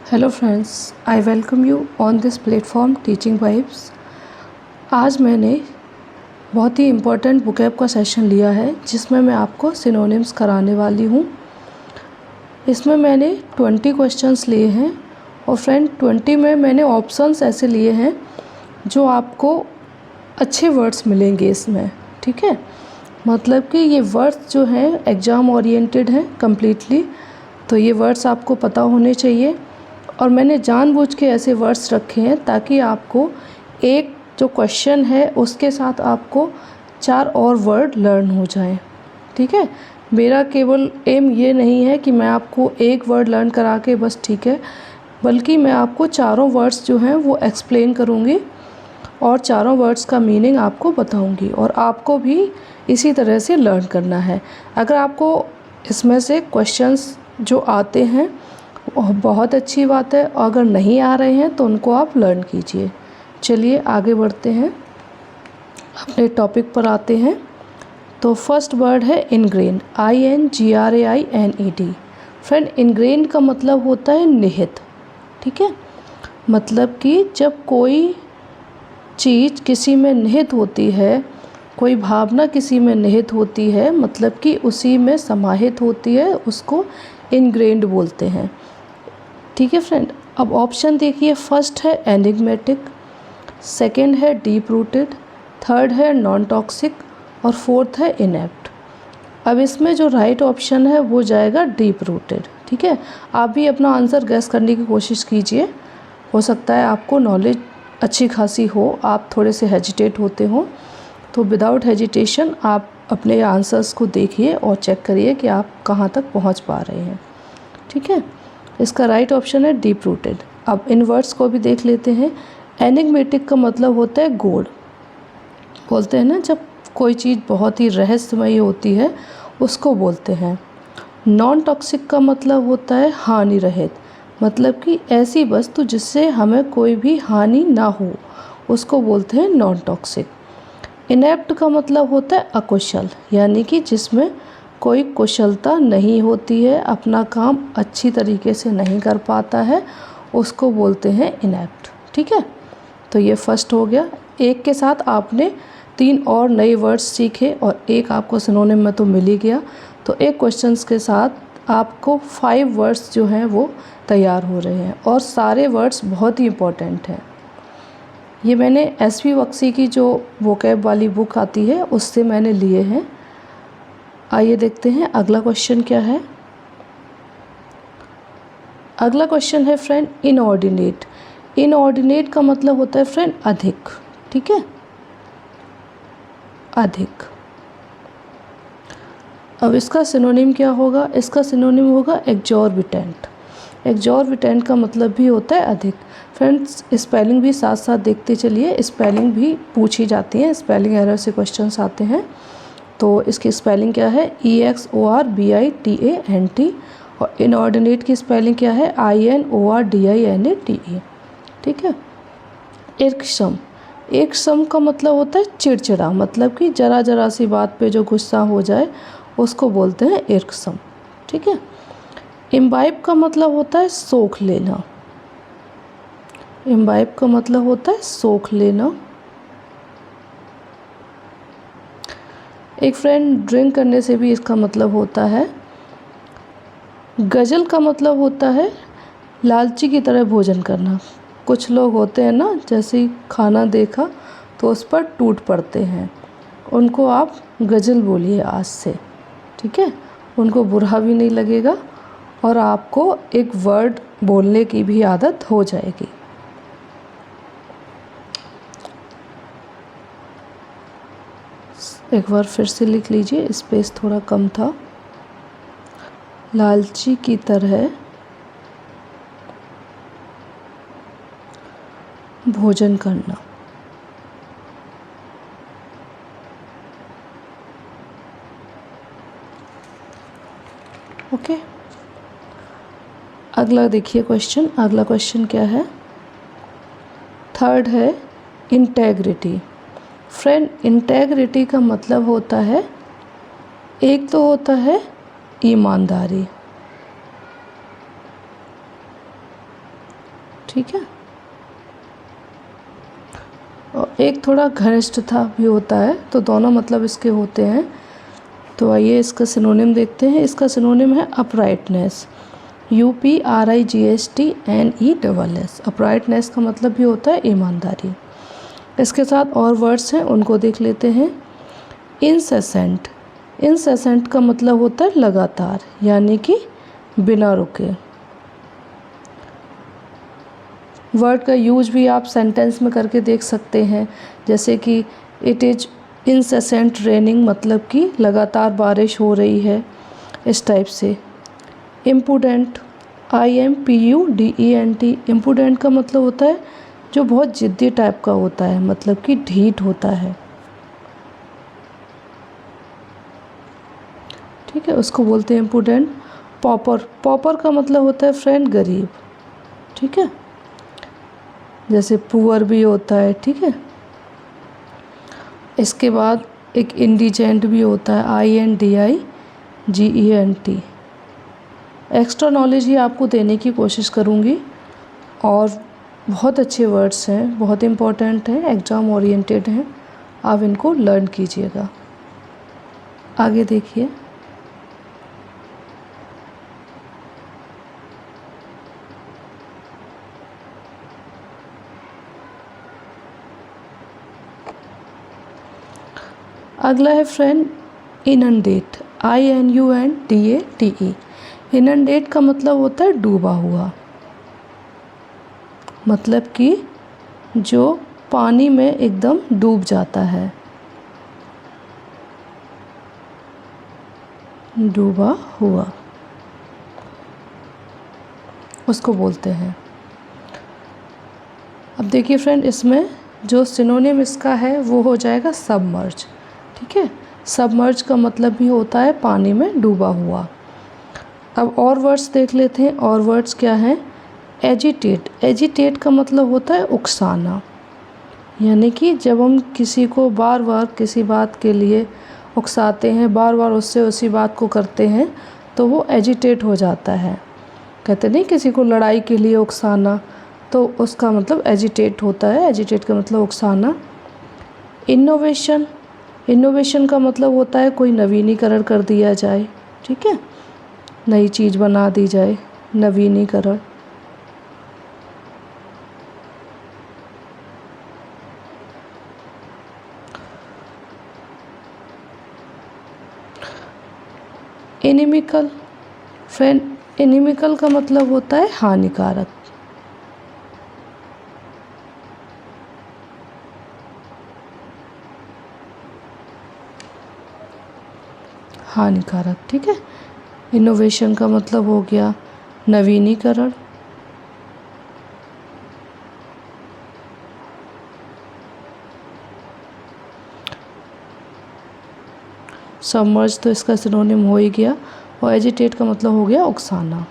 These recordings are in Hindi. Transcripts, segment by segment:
Hello friends, I welcome you on this platform teaching vibes. आज मैंने बहुत ही इम्पोर्टेंट बुकैब का सेशन लिया है जिसमें मैं आपको सिनोनिम्स कराने वाली हूँ। इसमें मैंने 20 क्वेश्चंस लिए हैं और फ्रेंड 20 में मैंने ऑप्शंस ऐसे लिए हैं जो आपको अच्छे वर्ड्स मिलेंगे इसमें। ठीक है, मतलब कि ये वर्ड्स जो हैं एग्ज़ाम ओरिएंटेड हैं कम्प्लीटली, तो ये वर्ड्स आपको पता होने चाहिए। और मैंने जानबूझ के ऐसे वर्ड्स रखे हैं ताकि आपको एक जो क्वेश्चन है उसके साथ आपको 4 और वर्ड लर्न हो जाएं। ठीक है, मेरा केवल एम ये नहीं है कि मैं आपको एक वर्ड लर्न करा के बस ठीक है, बल्कि मैं आपको चारों वर्ड्स जो हैं वो एक्सप्लेन करूँगी और चारों वर्ड्स का मीनिंग आपको बताऊँगी और आपको भी इसी तरह से लर्न करना है। अगर आपको इसमें से क्वेश्चंस जो आते हैं बहुत अच्छी बात है, और अगर नहीं आ रहे हैं तो उनको आप लर्न कीजिए। चलिए आगे बढ़ते हैं, अपने टॉपिक पर आते हैं। तो फर्स्ट वर्ड है इनग्रेन, INGRAINED। फ्रेंड, इनग्रेन का मतलब होता है निहित। ठीक है, मतलब कि जब कोई चीज़ किसी में निहित होती है, कोई भावना किसी में निहित होती है, मतलब कि उसी में समाहित होती है, उसको इनग्रेन्ड बोलते हैं। ठीक है फ्रेंड, अब ऑप्शन देखिए। फर्स्ट है एनिग्मेटिक, सेकंड है डीप रूटेड, थर्ड है नॉन टॉक्सिक और फोर्थ है इनेप्ट। अब इसमें जो राइट ऑप्शन है वो जाएगा डीप रूटेड। ठीक है, आप भी अपना आंसर गैस करने की कोशिश कीजिए। हो सकता है आपको नॉलेज अच्छी खासी हो, आप थोड़े से हेजिटेट होते हो, तो विदाउट हेजिटेशन आप अपने आंसर्स को देखिए और चेक करिए कि आप कहाँ तक पहुँच पा रहे हैं। ठीक है, इसका राइट ऑप्शन है डीप रूटेड। अब इन वर्ड्स को भी देख लेते हैं। एनिग्मेटिक का मतलब होता है गूढ़, बोलते हैं ना जब कोई चीज़ बहुत ही रहस्यमयी होती है उसको बोलते हैं। नॉन टॉक्सिक का मतलब होता है हानि रहित, मतलब कि ऐसी वस्तु जिससे हमें कोई भी हानि ना हो उसको बोलते हैं नॉन टॉक्सिक। इनेप्ट का मतलब होता है अकुशल, यानी कि जिसमें कोई कुशलता नहीं होती है, अपना काम अच्छी तरीके से नहीं कर पाता है, उसको बोलते हैं इनेप्ट। ठीक है, तो ये फर्स्ट हो गया। एक के साथ आपने 3 और नए वर्ड्स सीखे और एक आपको सिनोनिम में तो मिल ही गया, तो एक क्वेश्चंस के साथ आपको 5 वर्ड्स जो हैं वो तैयार हो रहे हैं और सारे वर्ड्स बहुत ही इम्पोर्टेंट हैं। ये मैंने SV बख्शी की जो वोकैब वाली बुक आती है उससे मैंने लिए हैं। आइए देखते हैं अगला क्वेश्चन क्या है। अगला क्वेश्चन है फ्रेंड इनऑर्डिनेट। इनऑर्डिनेट का मतलब होता है फ्रेंड अधिक। ठीक है, अधिक। अब इसका सिनोनिम क्या होगा? इसका सिनोनिम होगा एग्जॉर्बिटेंट। एग्जॉर्बिटेंट का मतलब भी होता है अधिक। फ्रेंड्स, स्पेलिंग भी साथ साथ देखते चलिए, स्पेलिंग भी पूछी जाती है, स्पेलिंग एरर से क्वेश्चंस आते हैं। तो इसकी स्पेलिंग क्या है? EXORBITANT। और इनऑर्डिनेट की स्पेलिंग क्या है? INORDINATE। ठीक है। इर्क्षम, इर्क्षम का मतलब होता है चिड़चिड़ा, मतलब कि जरा जरा सी बात पे जो गुस्सा हो जाए उसको बोलते हैं इर्क्षम। ठीक है। इम्बाइब का मतलब होता है सोख लेना। इम्बाइब का मतलब होता है सोख लेना। एक फ्रेंड ड्रिंक करने से भी इसका मतलब होता है। गज़ल का मतलब होता है लालची की तरह भोजन करना। कुछ लोग होते हैं ना, जैसे ही खाना देखा तो उस पर टूट पड़ते हैं, उनको आप गज़ल बोलिए आज से। ठीक है, उनको बुरा भी नहीं लगेगा और आपको एक वर्ड बोलने की भी आदत हो जाएगी। एक बार फिर से लिख लीजिए, स्पेस थोड़ा कम था। लालची की तरह भोजन करना। ओके, अगला देखिए क्वेश्चन। अगला क्वेश्चन क्या है? थर्ड है इंटेग्रिटी। फ्रेंड, इंटेग्रिटी का मतलब होता है, एक तो होता है ईमानदारी, ठीक है। और एक थोड़ा घनिष्ठता भी होता है, तो दोनों मतलब इसके होते हैं। तो आइए इसका सिनोनिम देखते हैं। इसका सिनोनिम है अपराइटनेस, UPRIGSTNESS। अपराइटनेस का मतलब भी होता है ईमानदारी। इसके साथ और वर्ड्स हैं, उनको देख लेते हैं। इंसेसेंट, इंसेसेंट का मतलब होता है लगातार, यानी कि बिना रुके। वर्ड का यूज भी आप सेंटेंस में करके देख सकते हैं, जैसे कि इट इज़ इंसेसेंट रेनिंग, मतलब कि लगातार बारिश हो रही है, इस टाइप से। इम्पुडेंट, IMPUDENT, इम्पुडेंट का मतलब होता है जो बहुत ज़िद्दी टाइप का होता है, मतलब कि ढीठ होता है, ठीक है, उसको बोलते हैं इम्पुडेंट। पॉपर, पॉपर का मतलब होता है फ्रेंड गरीब, ठीक है, जैसे पुअर भी होता है, ठीक है। इसके बाद एक इंडिजेंट भी होता है, INDIGENT। एक्स्ट्रा नॉलेज ही आपको देने की कोशिश करूँगी, और बहुत अच्छे वर्ड्स हैं, बहुत इम्पोर्टेंट हैं, एग्ज़ाम ओरिएंटेड हैं, आप इनको लर्न कीजिएगा। आगे देखिए। अगला है फ्रेंड इनंडेट, INUNDATE। इनंडेट का मतलब होता है डूबा हुआ, मतलब कि जो पानी में एकदम डूब जाता है, डूबा हुआ, उसको बोलते हैं। अब देखिए फ्रेंड, इसमें जो सिनोनिम इसका है वो हो जाएगा सबमर्ज, ठीक है। सबमर्ज का मतलब भी होता है पानी में डूबा हुआ। अब और वर्ड्स देख लेते हैं। और वर्ड्स क्या हैं? एजिटेट, एजिटेट का मतलब होता है उकसाना, यानी कि जब हम किसी को बार बार किसी बात के लिए उकसाते हैं, बार बार उससे उसी बात को करते हैं, तो वो एजिटेट हो जाता है। कहते नहीं किसी को लड़ाई के लिए उकसाना, तो उसका मतलब एजिटेट होता है। एजिटेट का मतलब उकसाना। इनोवेशन, इनोवेशन का मतलब होता है कोई नवीनीकरण कर दिया जाए, ठीक है, नई चीज़ बना दी जाए, नवीनीकरण। इनिमिकल, फ्रेंड इनिमिकल का मतलब होता है हानिकारक। हानिकारक, ठीक है। इनोवेशन का मतलब हो गया नवीनीकरण। सबमर्ज तो इसका सिनोनिम हो ही गया, और एजिटेट का मतलब हो गया उकसाना।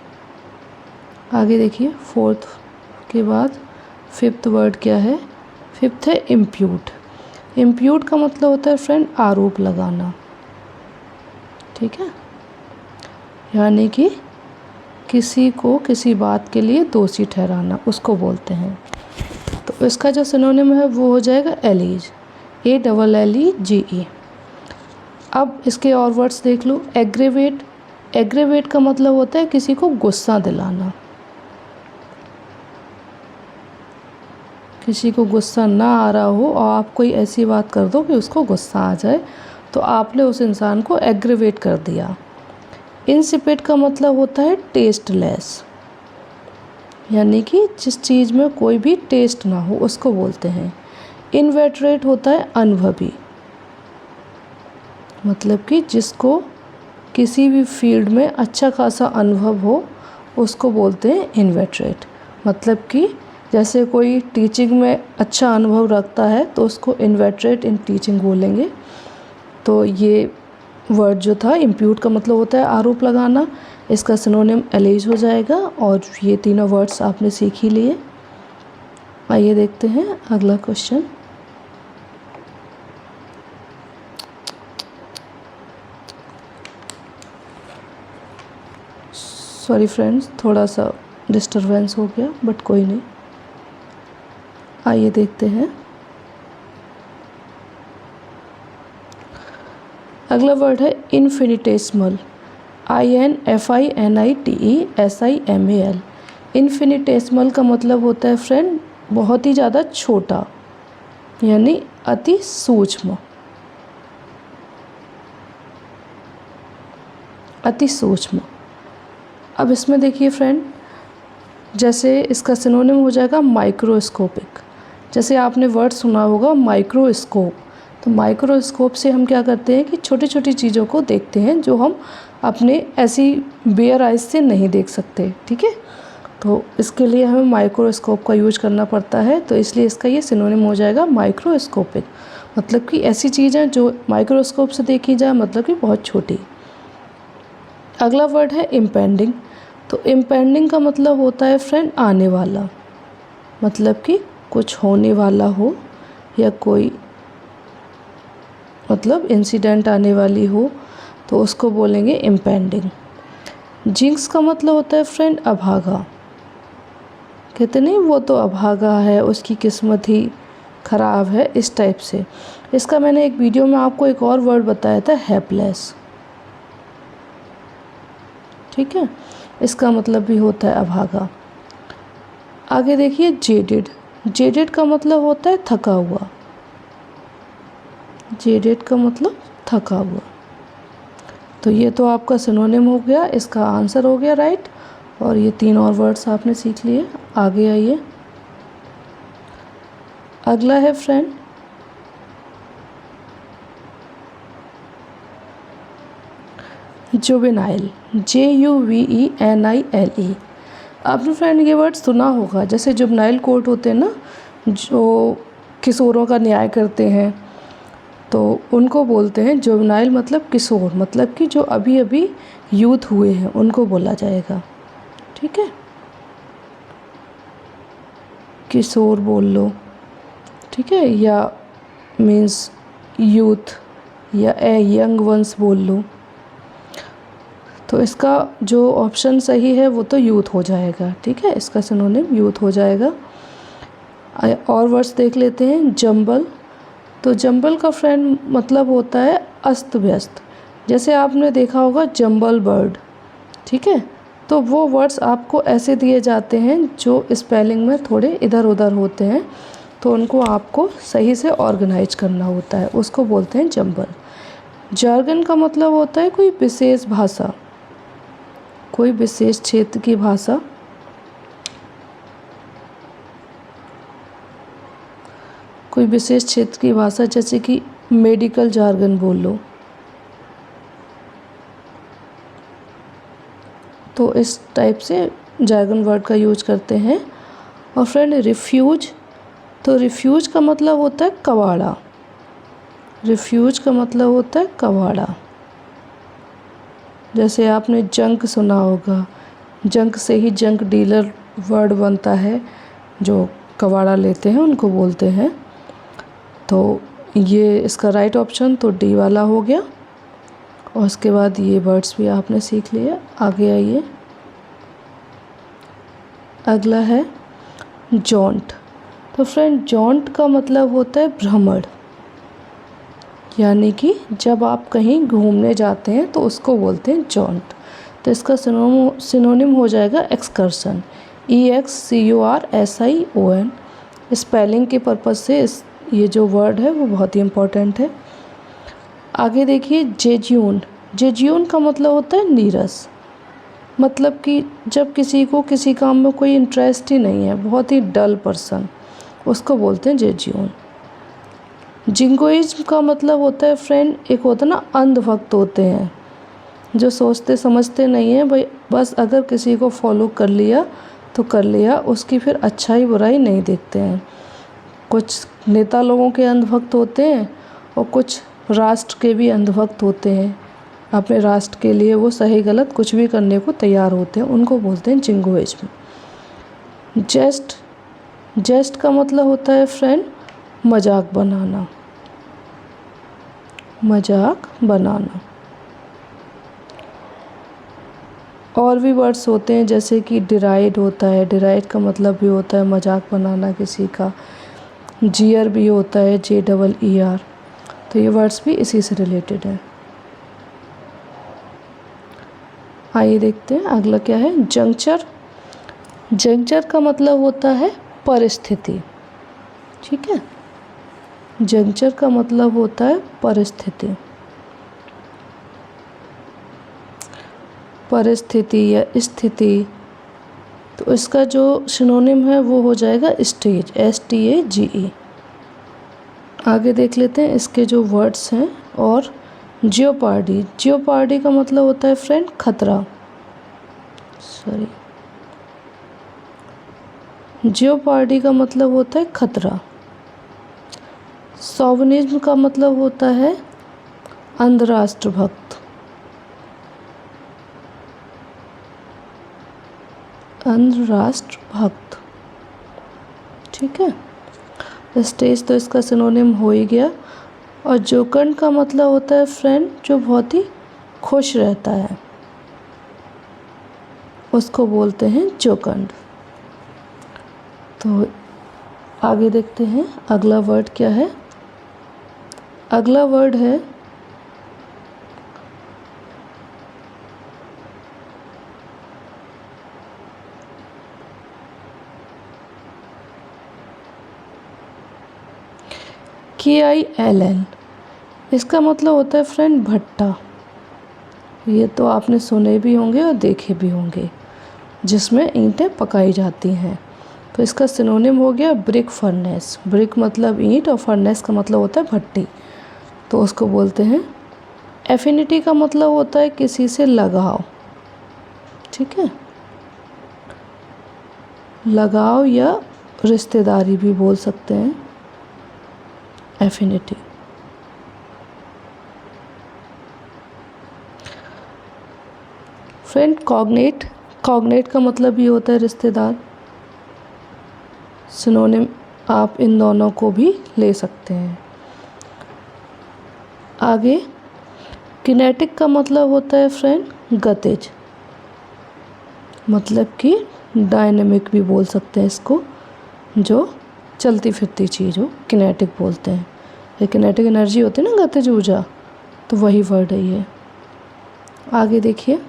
आगे देखिए, फोर्थ के बाद फिफ्थ वर्ड क्या है? फिफ्थ है इम्प्यूट। इम्प्यूट का मतलब होता है फ्रेंड आरोप लगाना, ठीक है, यानी कि किसी को किसी बात के लिए दोषी ठहराना, उसको बोलते हैं। तो इसका जो सिनोनिम है वो हो जाएगा एलीज, ALLEGE। अब इसके और वर्ड्स देख लो। एग्रेवेट, एग्रेवेट का मतलब होता है किसी को गुस्सा दिलाना, किसी को गुस्सा ना आ रहा हो और आप कोई ऐसी बात कर दो कि उसको गुस्सा आ जाए, तो आपने उस इंसान को एग्रेवेट कर दिया। इंसिपिड का मतलब होता है टेस्टलेस, यानी कि जिस चीज़ में कोई भी टेस्ट ना हो उसको बोलते हैं। इनवेटरेट होता है अनुभवी, मतलब कि जिसको किसी भी फील्ड में अच्छा खासा अनुभव हो उसको बोलते हैं इनवेटरेट। मतलब कि जैसे कोई टीचिंग में अच्छा अनुभव रखता है तो उसको इनवेटरेट इन टीचिंग बोलेंगे। तो ये वर्ड जो था इम्प्यूट का मतलब होता है आरोप लगाना, इसका सिनोनिम एलीज हो जाएगा। और ये तीनों वर्ड्स आपने सीख ही लिए। आइए देखते हैं अगला क्वेश्चन। सॉरी फ्रेंड्स, थोड़ा सा डिस्टरबेंस हो गया, बट कोई नहीं। आइए देखते हैं। अगला वर्ड है इन्फिनिटेसिमल, INFINITESIMAL। इन्फिनिटेसिमल का मतलब होता है फ्रेंड बहुत ही ज़्यादा छोटा, यानी अति सूक्ष्म, अति सूक्ष्म। अब इसमें देखिए फ्रेंड, जैसे इसका सिनोनिम हो जाएगा माइक्रोस्कोपिक। जैसे आपने वर्ड सुना होगा माइक्रोस्कोप, तो माइक्रोस्कोप से हम क्या करते हैं कि छोटी छोटी चीज़ों को देखते हैं जो हम अपने ऐसी बेयर आइज से नहीं देख सकते। ठीक है, तो इसके लिए हमें माइक्रोस्कोप का यूज करना पड़ता है, तो इसलिए इसका ये सिनोनिम हो जाएगा माइक्रोस्कोपिक। मतलब कि ऐसी चीज़ें जो माइक्रोस्कोप से देखी जाए, मतलब कि बहुत छोटी। अगला वर्ड है इम्पेंडिंग। तो इम्पेंडिंग का मतलब होता है फ्रेंड आने वाला, मतलब कि कुछ होने वाला हो या कोई मतलब इंसिडेंट आने वाली हो, तो उसको बोलेंगे इम्पेंडिंग। जिंक्स का मतलब होता है फ्रेंड अभागा, कहते नहीं वो तो अभागा है, उसकी किस्मत ही ख़राब है, इस टाइप से। इसका मैंने एक वीडियो में आपको एक और वर्ड बताया था, हेल्पलेस। ठीक है, इसका मतलब भी होता है अभागा। आगे देखिए जेडेड। जेडेड का मतलब होता है थका हुआ, जेडेड का मतलब थका हुआ। तो ये तो आपका सिनोनिम हो गया, इसका आंसर हो गया राइट। और ये 3 और वर्ड्स आपने सीख लिए। आगे आइए, अगला है फ्रेंड जुवेनाइल, JUVENILE। आपने फ्रेंड ये वर्ड सुना होगा, जैसे जुवेनाइल कोर्ट होते हैं ना, जो किशोरों का न्याय करते हैं, तो उनको बोलते हैं जुवेनाइल, मतलब किशोर, मतलब कि जो अभी अभी यूथ हुए हैं उनको बोला जाएगा। ठीक है, किशोर बोल लो, ठीक है, या मीन्स यूथ या यंग वंस बोल लो। तो इसका जो ऑप्शन सही है वो तो यूथ हो जाएगा। ठीक है, इसका सिनोनिम यूथ हो जाएगा। और वर्ड्स देख लेते हैं। जंबल। तो जंबल का फ्रेंड मतलब होता है अस्त व्यस्त, जैसे आपने देखा होगा जंबल बर्ड। ठीक है, तो वो वर्ड्स आपको ऐसे दिए जाते हैं जो स्पेलिंग में थोड़े इधर उधर होते हैं, तो उनको आपको सही से ऑर्गेनाइज करना होता है, उसको बोलते हैं जंबल। जार्गन का मतलब होता है कोई विशेष भाषा, कोई विशेष क्षेत्र की भाषा। कोई विशेष क्षेत्र की भाषा, जैसे कि मेडिकल जार्गन बोल लो, तो इस टाइप से जार्गन वर्ड का यूज करते हैं। और फ्रेंड रिफ्यूज। तो रिफ्यूज का मतलब होता है कबाड़ा, रिफ्यूज का मतलब होता है कबाड़ा। जैसे आपने जंक सुना होगा, जंक से ही जंक डीलर वर्ड बनता है, जो कबाड़ा लेते हैं उनको बोलते हैं। तो ये इसका राइट ऑप्शन तो डी वाला हो गया। और उसके बाद ये वर्ड्स भी आपने सीख लिए। आगे आइए, अगला है जॉन्ट। तो फ्रेंड जॉन्ट का मतलब होता है भ्रमण, यानी कि जब आप कहीं घूमने जाते हैं तो उसको बोलते हैं जॉन्ट। तो इसका सिनोनिम हो जाएगा एक्सकर्शन, EXCURSION। स्पेलिंग के पर्पज़ से ये जो वर्ड है वो बहुत ही इम्पोर्टेंट है। आगे देखिए जेज्यून। जेज्यून का मतलब होता है नीरस, मतलब कि जब किसी को किसी काम में कोई इंटरेस्ट ही नहीं है, बहुत ही डल पर्सन, उसको बोलते हैं जेज्यून। जिंगोइज्म का मतलब होता है फ्रेंड, एक होता है ना अंधभक्त होते हैं जो सोचते समझते नहीं है भाई, बस अगर किसी को फॉलो कर लिया तो कर लिया, उसकी फिर अच्छाई बुराई नहीं देखते हैं। कुछ नेता लोगों के अंधभक्त होते हैं और कुछ राष्ट्र के भी अंधभक्त होते हैं, अपने राष्ट्र के लिए वो सही गलत कुछ भी करने को तैयार होते हैं, उनको बोलते हैं जिंगोइज्म। जेस्ट। जेस्ट का मतलब होता है फ्रेंड मजाक बनाना, मजाक बनाना। और भी वर्ड्स होते हैं जैसे कि डिराइड होता है, डिराइड का मतलब भी होता है मजाक बनाना किसी का। जियर भी होता है, JEER, तो ये वर्ड्स भी इसी से रिलेटेड है। आइए देखते हैं अगला क्या है, जंक्चर। जंक्चर का मतलब होता है परिस्थिति, ठीक है। जंक्चर का मतलब होता है परिस्थिति, परिस्थिति या स्थिति। तो इसका जो सिनोनिम है वो हो जाएगा स्टेज, STAGE। आगे देख लेते हैं इसके जो वर्ड्स हैं। और जियोपार्डी, जियोपार्डी का मतलब होता है फ्रेंड खतरा, सॉरी, जियोपार्डी का मतलब होता है खतरा। शोविनिज्म का मतलब होता है अंधराष्ट्रभक्त, अंधराष्ट्रभक्त, ठीक है। स्टेज तो इसका सिनोनिम हो ही गया। और जोकंड का मतलब होता है फ्रेंड जो बहुत ही खुश रहता है, उसको बोलते हैं जोकंड। तो आगे देखते हैं अगला वर्ड क्या है। अगला वर्ड है KILN। इसका मतलब होता है फ्रेंड भट्टा। ये तो आपने सुने भी होंगे और देखे भी होंगे, जिसमें ईंटें पकाई जाती हैं। तो इसका सिनोनिम हो गया ब्रिक फर्नेस। ब्रिक मतलब ईंट और फर्नेस का मतलब होता है भट्टी, तो उसको बोलते हैं। एफिनिटी का मतलब होता है किसी से लगाव, ठीक है, लगाव या रिश्तेदारी भी बोल सकते हैं, एफिनिटी। फ्रेंड कॉग्नेट, कॉग्नेट का मतलब भी होता है रिश्तेदार। सिनोनिम आप इन दोनों को भी ले सकते हैं। आगे किनेटिक का मतलब होता है फ्रेंड गतिज, मतलब कि डायनेमिक भी बोल सकते हैं इसको, जो चलती फिरती चीज़ हो किनेटिक बोलते हैं। ये किनेटिक एनर्जी होती है ना, गतिज ऊर्जा, तो वही वर्ड है ये। आगे देखिए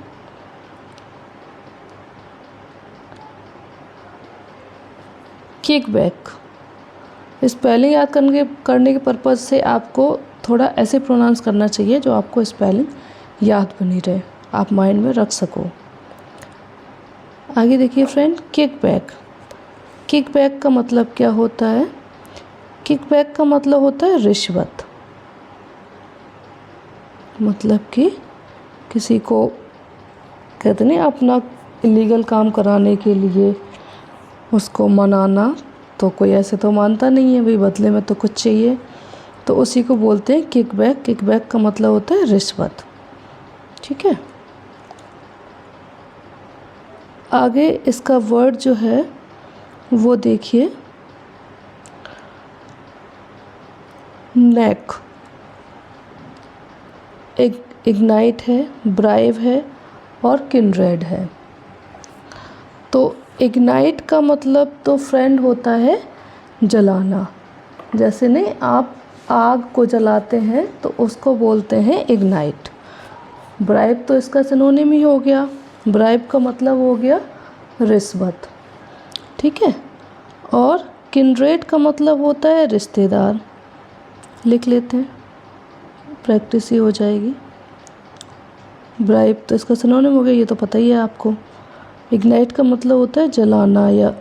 किकबैक। स्पेलिंग याद करने के पर्पज़ से आपको थोड़ा ऐसे प्रोनाउंस करना चाहिए जो आपको स्पेलिंग याद बनी रहे, आप माइंड में रख सको। आगे देखिए फ्रेंड किकबैक। किकबैक का मतलब क्या होता है। किकबैक का मतलब होता है रिश्वत, मतलब कि किसी को कहते नहीं अपना इलीगल काम कराने के लिए उसको मनाना, तो कोई ऐसे तो मानता नहीं है भाई, बदले में तो कुछ चाहिए, तो उसी को बोलते हैं किकबैक। किकबैक का मतलब होता है रिश्वत, ठीक है। आगे इसका वर्ड जो है वो देखिए नेक। इग्नाइट है, ब्राइव है और किनरेड है। तो इग्नाइट का मतलब तो फ्रेंड होता है जलाना, जैसे नहीं आप आग को जलाते हैं तो उसको बोलते हैं इग्नाइट। ब्राइब तो इसका सिनोनिम ही हो गया, ब्राइब का मतलब हो गया रिश्वत, ठीक है। और किनरेड का मतलब होता है रिश्तेदार, लिख लेते हैं, प्रैक्टिस ही हो जाएगी। ब्राइब तो इसका सिनोनिम हो गया, ये तो पता ही है आपको। इग्नाइट का मतलब होता है जलाना या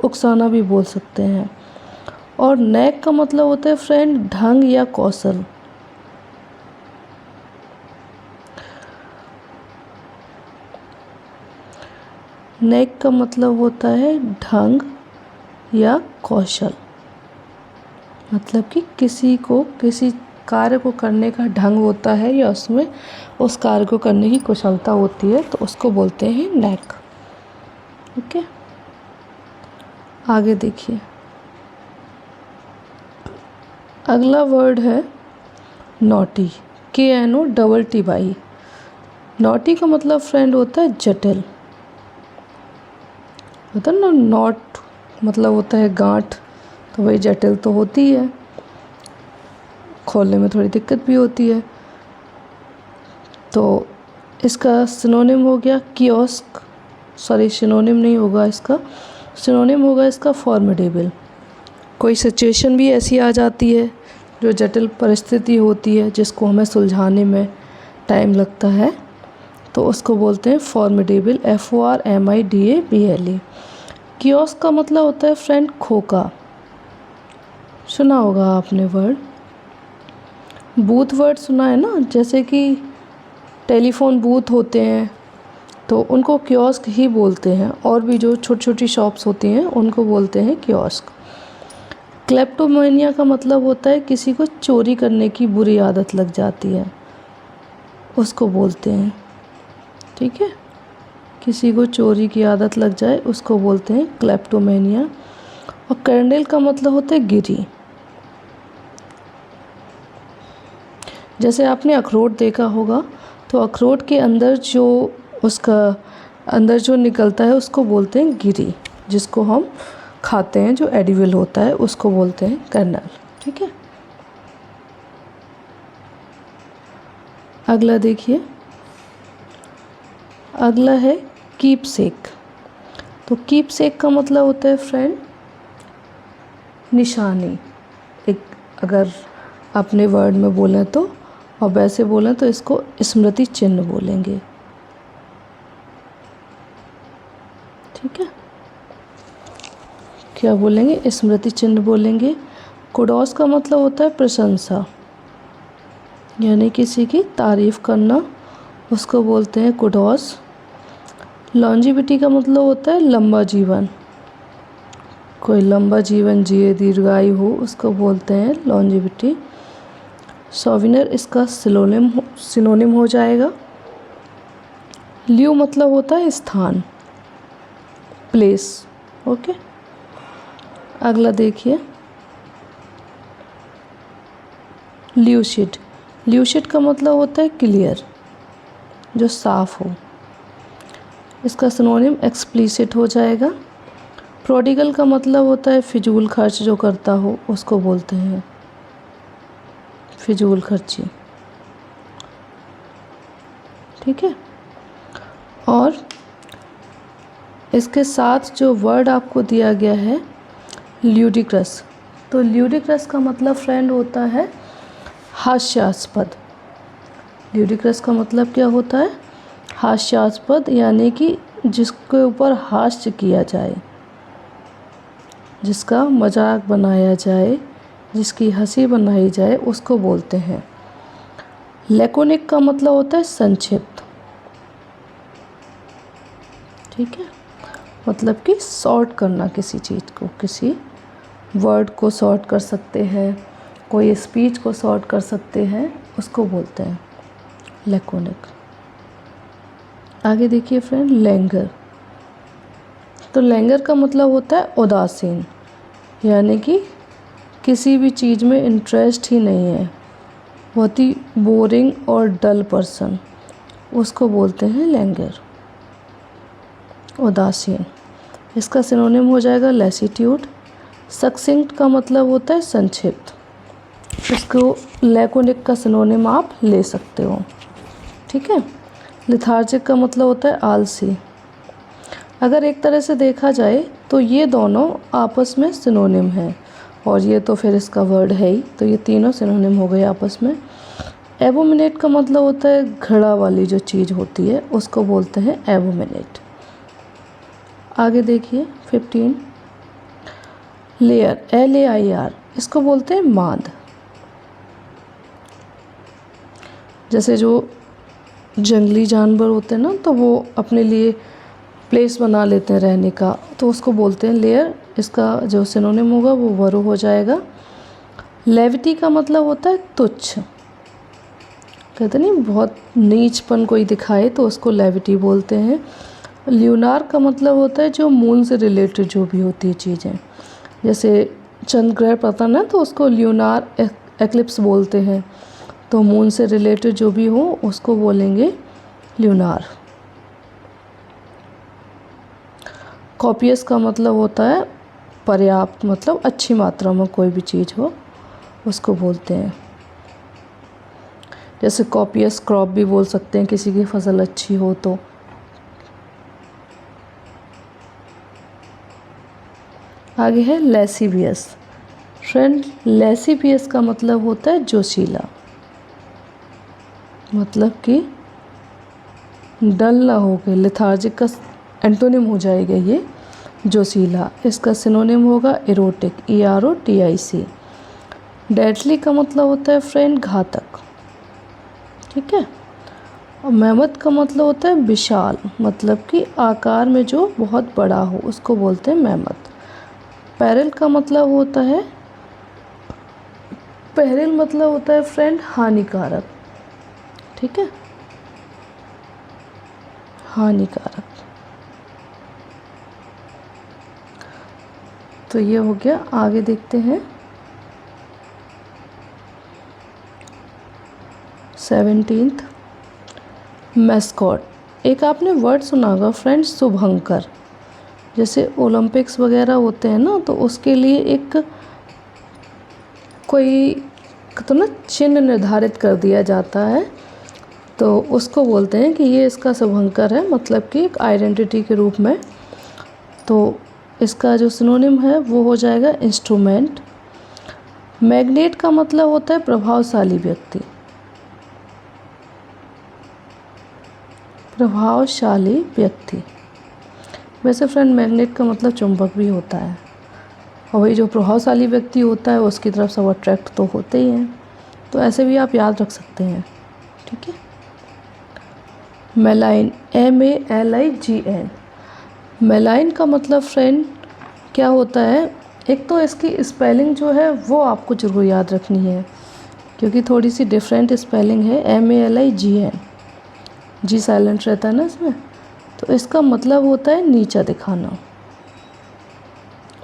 उकसाना भी बोल सकते हैं। और नैक का मतलब होता है फ्रेंड ढंग या कौशल। नैक का मतलब होता है ढंग या कौशल, मतलब कि किसी को किसी कार्य को करने का ढंग होता है या उसमें उस कार्य को करने की कुशलता होती है, तो उसको बोलते हैं नैक, ओके। आगे देखिए अगला वर्ड है नॉटी, KNOTTY। नॉटी का मतलब फ्रेंड होता है जटिल, होता है ना, नॉट मतलब होता है गांठ, तो वही जटिल तो होती है, खोलने में थोड़ी दिक्कत भी होती है। तो इसका सिनोनिम हो गया कियोस्क, सॉरी सिनोनिम नहीं होगा इसका, सिनोनिम होगा इसका फॉर्मिडेबल। कोई सिचुएशन भी ऐसी आ जाती है जो जटिल परिस्थिति होती है जिसको हमें सुलझाने में टाइम लगता है, तो उसको बोलते हैं फॉर्मिडेबल, FORMIDABLE। कियोस्क का मतलब होता है फ्रेंड खोका, सुना होगा आपने वर्ड। बूथ वर्ड सुना है ना, जैसे कि टेलीफोन बूथ होते हैं तो उनको कियोस्क ही बोलते हैं, और भी जो छोटी छोटी शॉप्स होती हैं उनको बोलते हैं कियोस्क। क्लेप्टोमेनिया का मतलब होता है किसी को चोरी करने की बुरी आदत लग जाती है, उसको बोलते हैं, ठीक है, किसी को चोरी की आदत लग जाए उसको बोलते हैं क्लेप्टोमेनिया। और कर्नेल का मतलब होता है गिरी। जैसे आपने अखरोट देखा होगा, तो अखरोट के अंदर जो उसका अंदर जो निकलता है उसको बोलते हैं गिरी, जिसको हम खाते हैं जो एडिबल होता है उसको बोलते हैं कर्नल, ठीक है। अगला देखिए, अगला है कीप सेक। तो कीप सेक का मतलब होता है फ्रेंड निशानी, एक अगर अपने वर्ड में बोलें तो, और वैसे बोलें तो इसको स्मृति चिन्ह बोलेंगे, ठीक है। क्या बोलेंगे? स्मृति चिन्ह बोलेंगे। कुडोस का मतलब होता है प्रशंसा, यानी किसी की तारीफ़ करना, उसको बोलते हैं कुडोस। लॉन्जिविटी का मतलब होता है लंबा जीवन, कोई लंबा जीवन जिए, दीर्घायु हो, उसको बोलते हैं लॉन्जिविटी। सोविनर इसका सिनोनिम हो जाएगा। ल्यू मतलब होता है स्थान, प्लेस, ओके। अगला देखिए ल्यूसिड। ल्यूसिड का मतलब होता है क्लियर, जो साफ हो, इसका सिनोनिम एक्सप्लिसिट हो जाएगा। प्रोडिगल का मतलब होता है फिजूल खर्च जो करता हो, उसको बोलते हैं फिजूल खर्ची, ठीक है। और इसके साथ जो वर्ड आपको दिया गया है ल्यूडिक्रस, तो ल्यूडिक्रस का मतलब फ्रेंड होता है हास्यास्पद। ल्यूडिक्रस का मतलब क्या होता है? हास्यास्पद, यानी कि जिसके ऊपर हास्य किया जाए, जिसका मजाक बनाया जाए, जिसकी हंसी बनाई जाए, उसको बोलते हैं। लैकोनिक का मतलब होता है संक्षिप्त, ठीक है, मतलब कि शॉर्ट करना किसी चीज़ को, किसी वर्ड को शॉर्ट कर सकते हैं, कोई स्पीच को शॉर्ट कर सकते हैं, उसको बोलते हैं लैकोनिक। आगे देखिए फ्रेंड लैंगर। तो लैंगर का मतलब होता है उदासीन, यानी कि किसी भी चीज़ में इंटरेस्ट ही नहीं है, बहुत ही बोरिंग और डल पर्सन, उसको बोलते हैं लैंगर, उदासीन। इसका सिनोनिम हो जाएगा लैसिट्यूड। सक्सिंक्ट का मतलब होता है संक्षिप्त, इसको लैकोनिक का सिनोनिम आप ले सकते हो, ठीक है। लिथार्जिक का मतलब होता है आलसी। अगर एक तरह से देखा जाए तो ये दोनों आपस में सिनोनिम हैं, और ये तो फिर इसका वर्ड है ही, तो ये तीनों सिनोनिम हो गए आपस में। एबोमिनेट का मतलब होता है घड़ा वाली जो चीज़ होती है, उसको बोलते हैं एबोमिनेट। आगे देखिए 15 लेयर, LAIR, इसको बोलते हैं मांद। जैसे जो जंगली जानवर होते हैं ना, तो वो अपने लिए प्लेस बना लेते हैं रहने का, तो उसको बोलते हैं लेयर। इसका जो सिनोनिम होगा वो वरो हो जाएगा। लेविटी का मतलब होता है तुच्छ, कहते नहीं बहुत नीचपन कोई दिखाए तो उसको लेविटी बोलते हैं। ल्यूनार का मतलब होता है जो मून से रिलेटेड जो भी होती है चीज़ें, जैसे चंद्र ग्रहण पतन है तो उसको ल्यूनार एक्लिप्स बोलते हैं, तो मून से रिलेटेड जो भी हो उसको बोलेंगे ल्यूनार। कॉपियस का मतलब होता है पर्याप्त मतलब अच्छी मात्रा में कोई भी चीज़ हो उसको बोलते हैं। जैसे कॉपियस क्रॉप भी बोल सकते हैं, किसी की फसल अच्छी हो तो। आगे है लेसिवियस। फ्रेंड, लेसिवियस का मतलब होता है जोशीला, मतलब कि डल ना हो गए, लेथार्जिक का एंटोनिम हो जाएगा ये जोशीला। इसका सिनोनिम होगा इरोटिक, EROTIC। डेडली का मतलब होता है फ्रेंड घातक, ठीक है। और मैमथ का मतलब होता है विशाल, मतलब कि आकार में जो बहुत बड़ा हो उसको बोलते हैं मैमथ। पैरल का मतलब होता है, पैरल मतलब होता है फ्रेंड हानिकारक, ठीक है, हानिकारक। तो ये हो गया। आगे देखते हैं 17th मैस्कॉट। एक आपने वर्ड सुना होगा फ्रेंड, शुभंकर। जैसे ओलंपिक्स वगैरह होते हैं ना, तो उसके लिए एक कोई तो ना चिन्ह निर्धारित कर दिया जाता है, तो उसको बोलते हैं कि ये इसका शुभंकर है, मतलब कि एक आइडेंटिटी के रूप में। तो इसका जो सिनोनिम है वो हो जाएगा इंस्ट्रूमेंट। मैग्नेट का मतलब होता है प्रभावशाली व्यक्ति, प्रभावशाली व्यक्ति। वैसे फ्रेंड मैग्नेट का मतलब चुंबक भी होता है, और वही जो प्रभावशाली व्यक्ति होता है उसकी तरफ सब अट्रैक्ट तो होते ही हैं, तो ऐसे भी आप याद रख सकते हैं, ठीक है। मेलाइन, MALIGN। मेलाइन का मतलब फ्रेंड क्या होता है, एक तो इसकी स्पेलिंग जो है वो आपको जरूर याद रखनी है, क्योंकि थोड़ी सी डिफरेंट स्पेलिंग है। MALIGN, जी साइलेंट रहता है ना इसमें। तो इसका मतलब होता है नीचा दिखाना,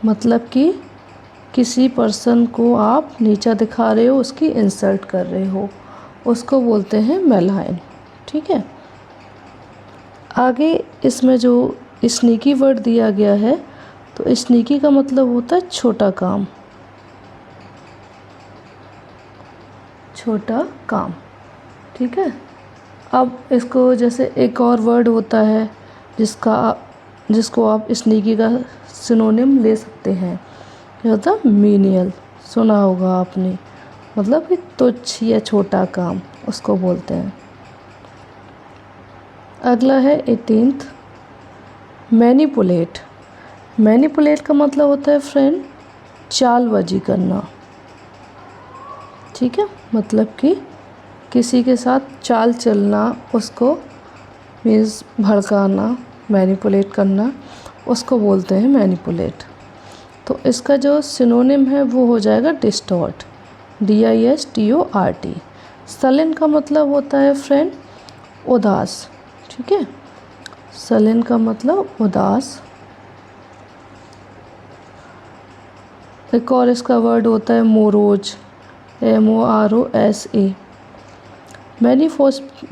मतलब कि किसी पर्सन को आप नीचा दिखा रहे हो, उसकी इंसल्ट कर रहे हो, उसको बोलते हैं मेलाइन, ठीक है। आगे इसमें जो स्नीकी वर्ड दिया गया है, तो स्नीकी का मतलब होता है छोटा काम, छोटा काम, ठीक है। अब इसको जैसे एक और वर्ड होता है जिसको आप स्नीकी का सिनोनिम ले सकते हैं, क्या होता है मीनियल, सुना होगा आपने, मतलब कि तुच्छ या छोटा काम उसको बोलते हैं। अगला है 18th मैनिपुलेट। मैनिपुलेट का मतलब होता है फ्रेंड चालबाजी करना, ठीक है, मतलब कि किसी के साथ चाल चलना, उसको मीन्स भड़काना, मैनिपुलेट करना, उसको बोलते हैं मैनिपुलेट। तो इसका जो सिनोनिम है वो हो जाएगा डिस्टॉर्ट, DISTORT। सलेन का मतलब होता है फ्रेंड उदास, ठीक है, सलेन का मतलब उदास। एक और इसका वर्ड होता है मोरोज, MOROSA।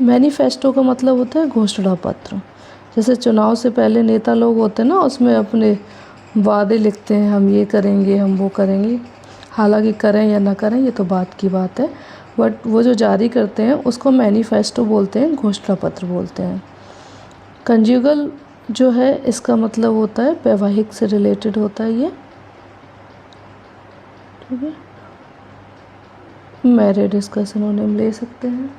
मैनिफेस्टो का मतलब होता है घोषणा पत्र। जैसे चुनाव से पहले नेता लोग होते हैं ना, उसमें अपने वादे लिखते हैं, हम ये करेंगे, हम वो करेंगे। हालांकि करें या ना करें ये तो बात की बात है, बट वो जो जारी करते हैं उसको मैनिफेस्टो बोलते हैं, घोषणा पत्र बोलते हैं। कंज्यूगल जो है इसका मतलब होता है वैवाहिक से रिलेटेड होता है ये, ठीक है। मैरिड इसका सिनोनिम ले सकते हैं,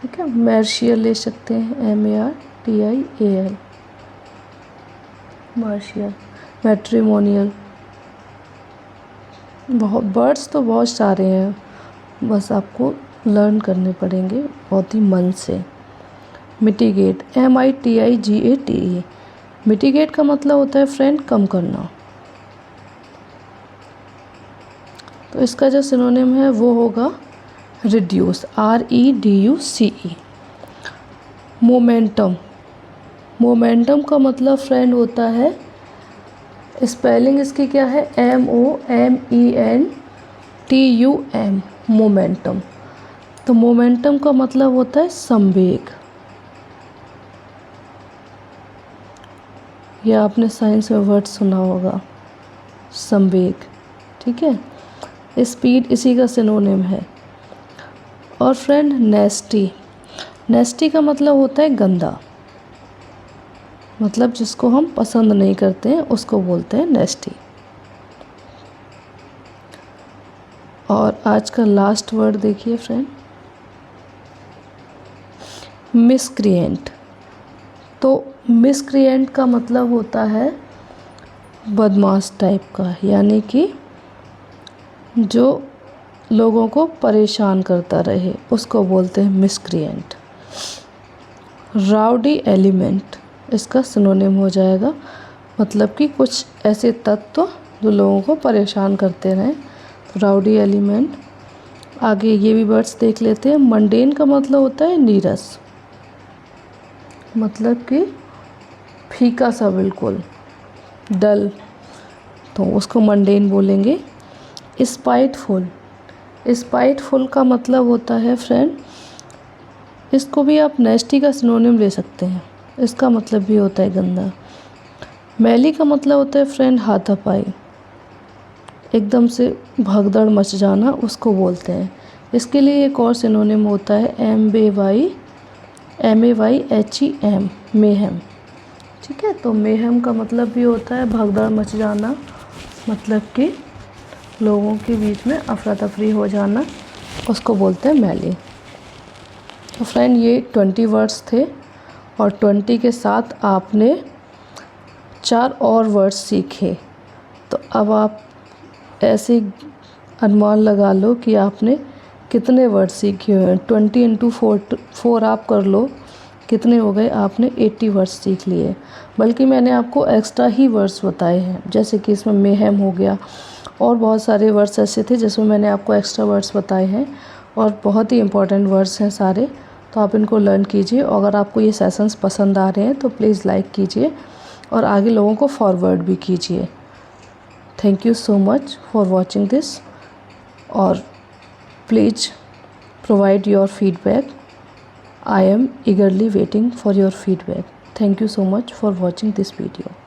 ठीक है। मैर्शियल ले सकते हैं, MARTIAL, मार्शियल। मैट्रिमोनियल। बहुत वर्ड्स तो बहुत सारे हैं, बस आपको लर्न करने पड़ेंगे बहुत ही मन से। Mitigate, MITIGATE। मिटिगेट का मतलब होता है फ्रेंड कम करना। तो इसका जो सिनोनिम है वो होगा रिड्यूस, REDUCE। मोमेंटम, मोमेंटम का मतलब फ्रेंड होता है, स्पेलिंग इसकी क्या है, MOMENTUM, मोमेंटम। तो मोमेंटम का मतलब होता है संवेग। यह आपने साइंस में वर्ड सुना होगा, संवेग, ठीक है। स्पीड इसी का सिनोनिम है। और फ्रेंड नेस्टी, नेस्टी का मतलब होता है गंदा, मतलब जिसको हम पसंद नहीं करते हैं उसको बोलते हैं नेस्टी। और आज का लास्ट वर्ड देखिए फ्रेंड, मिसक्रिएंट। तो मिसक्रिएंट का मतलब होता है बदमाश टाइप का, यानी कि जो लोगों को परेशान करता रहे उसको बोलते हैं मिसक्रिएंट। राउडी एलिमेंट इसका सिनोनिम हो जाएगा, मतलब कि कुछ ऐसे तत्व जो लोगों को परेशान करते रहें, तो राउडी एलिमेंट। आगे ये भी वर्ड्स देख लेते हैं। मंडेन का मतलब होता है नीरस, मतलब कि फीका सा, बिल्कुल डल, तो उसको मंडेन बोलेंगे। स्पाइटफुल, स्पाइटफुल का मतलब होता है फ्रेंड, इसको भी आप नेस्टी का सिनोनिम ले सकते हैं, इसका मतलब भी होता है गंदा। मैली का मतलब होता है फ्रेंड हाथापाई, एकदम से भगदड़ मच जाना उसको बोलते हैं। इसके लिए एक और सिनोनिम होता है MEYHEM, मेहम, ठीक है। तो मेहम का मतलब भी होता है भगदड़ मच जाना, मतलब कि लोगों के बीच में अफरा तफरी हो जाना, उसको बोलते हैं मैली। तो फ्रेंड ये 20 वर्ड्स थे और 20 के साथ आपने 4 और वर्ड्स सीखे। तो अब आप ऐसे अनुमान लगा लो कि आपने कितने वर्ड सीखे हुए हैं। 20 × 4 आप कर लो, कितने हो गए, आपने 80 वर्ड्स सीख लिए। बल्कि मैंने आपको एक्स्ट्रा ही वर्ड्स बताए हैं, जैसे कि इसमें मेहम हो गया, और बहुत सारे वर्ड्स ऐसे थे जिसमें मैंने आपको एक्स्ट्रा वर्ड्स बताए हैं, और बहुत ही इंपॉर्टेंट वर्ड्स हैं सारे। तो आप इनको लर्न कीजिए, और अगर आपको ये सेशंस पसंद आ रहे हैं तो प्लीज़ लाइक कीजिए और आगे लोगों को फॉरवर्ड भी कीजिए। Thank you so much for watching this, और please provide your feedback. I am eagerly waiting for your feedback. Thank you so much for watching this video.